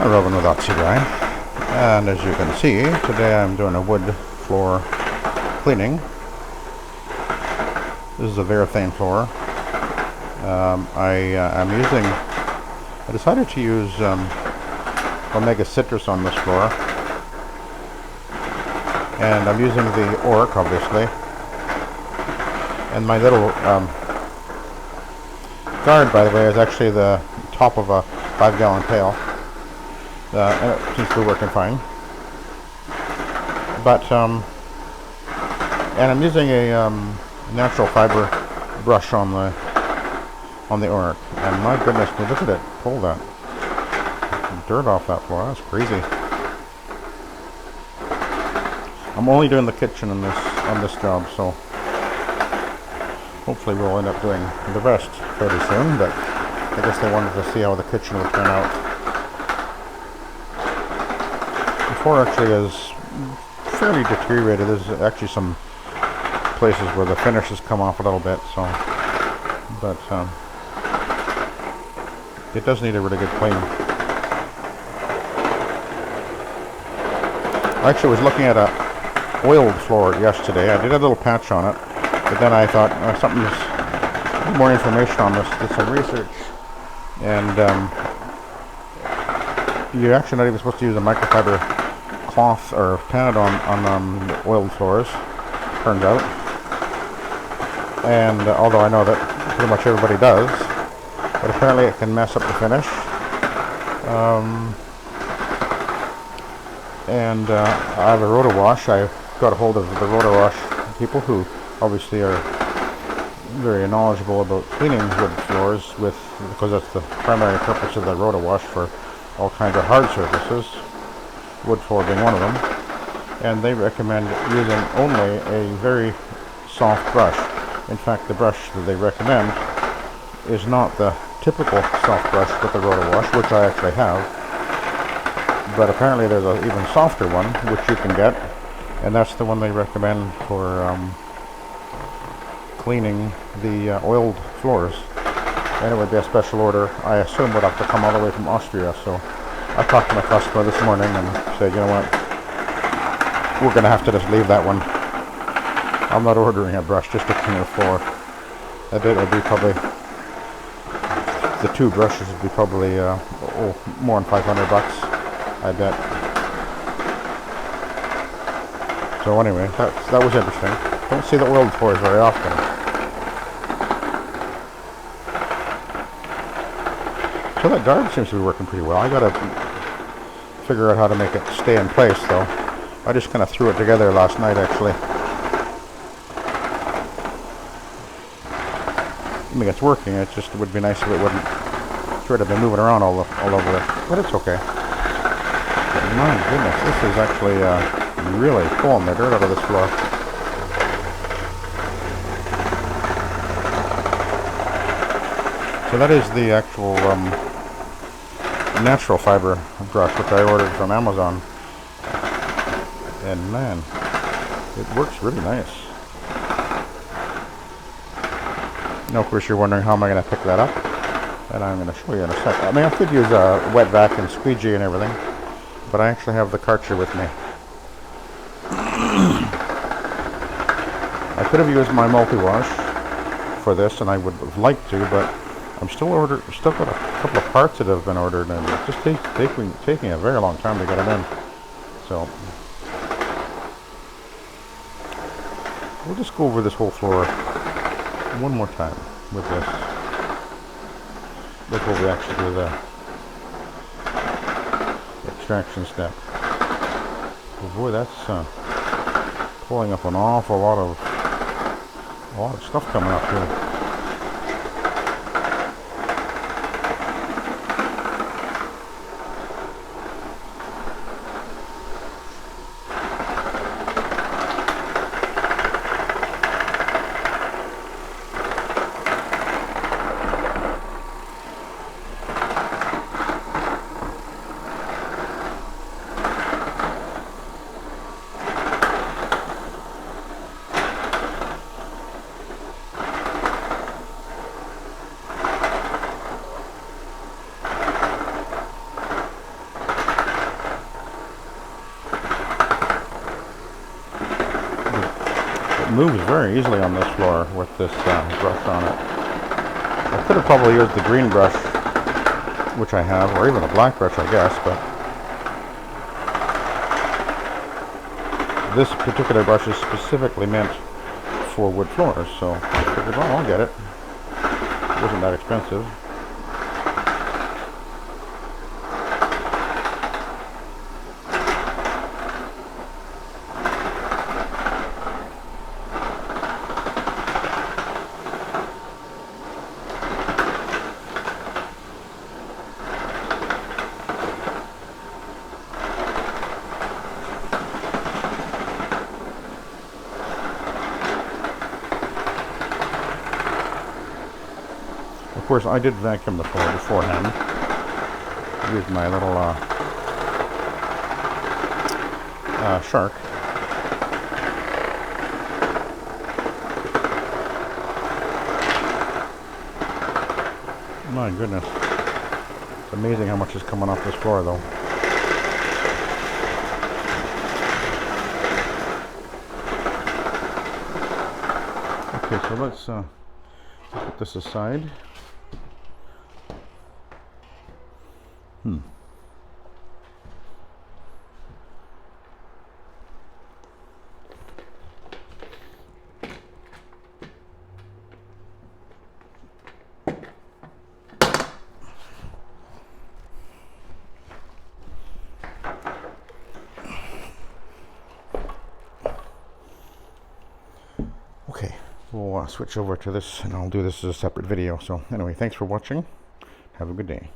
I'm rubbing with Oxy-Dry, and as you can see, today I'm doing a wood floor cleaning. This is a varathane floor. I decided to use Omega Citrus on this floor, and I'm using the Oreck, obviously, and my little guard, by the way, is actually the top of a 5-gallon pail. And it seems to be working fine. But and I'm using a natural fiber brush on the Oreck, and my goodness, look at it! Pull that dirt off that floor. That's crazy. I'm only doing the kitchen on this job, so hopefully we'll end up doing the rest fairly soon. But I guess they wanted to see how the kitchen would turn out. The floor actually is fairly deteriorated. There's actually some places where the finish has come off a little bit, so but it does need a really good clean. I actually was looking at a oiled floor yesterday. I did a little patch on it, but then I thought something's more information on this. Did some research, and you're actually not even supposed to use a microfiber cloth or pad on oiled floors, turns out. And although I know that pretty much everybody does, but apparently it can mess up the finish. And I have a rotor wash. I got a hold of the rotor wash people, who obviously are very knowledgeable about cleaning wood floors, because that's the primary purpose of the rotor wash, for all kinds of hard surfaces, wood floor being one of them. And they recommend using only a very soft brush. In fact, the brush that they recommend is not the typical soft brush with the rotor wash, which I actually have, but apparently there's an even softer one which you can get, and that's the one they recommend for cleaning the oiled floors. And it would be a special order. I assume would have to come all the way from Austria. So I talked to my customer this morning and said, you know what, we're going to have to just leave that one. I'm not ordering a brush just to clean the floor. It would be probably, the two brushes would be probably more than $500, I bet. So anyway, that was interesting. Don't see the oiled floors very often. So that guard seems to be working pretty well. I gotta figure out how to make it stay in place, though. I just kind of threw it together last night, actually. I mean, it's working. It just would be nice if it wouldn't sort of be moving around all over it, but it's okay. But my goodness, this is actually really pulling the dirt out of this floor. So that is the actual natural fiber brush, which I ordered from Amazon, and man, it works really nice. Now, of course, you're wondering how am I going to pick that up, and I'm going to show you in a second. I mean, I could use a wet vac and squeegee and everything, but I actually have the Karcher with me. I could have used my multi-wash for this, and I would have liked to, but I'm still got a couple of parts that have been ordered, and it's just taking a very long time to get them in. So we'll just go over this whole floor one more time with this before we actually do the extraction step. Oh boy, that's pulling up an awful lot of stuff coming up here. moves very easily on this floor with this brush on it. I could have probably used the green brush, which I have, or even a black brush, I guess, but this particular brush is specifically meant for wood floors, so I figured, well, I'll get it. It wasn't that expensive. Of course, I did vacuum the floor beforehand. I used my little shark. My goodness. It's amazing how much is coming off this floor, though. Okay, so let's put this aside. Okay, we'll switch over to this, and I'll do this as a separate video. So anyway, thanks for watching. Have a good day.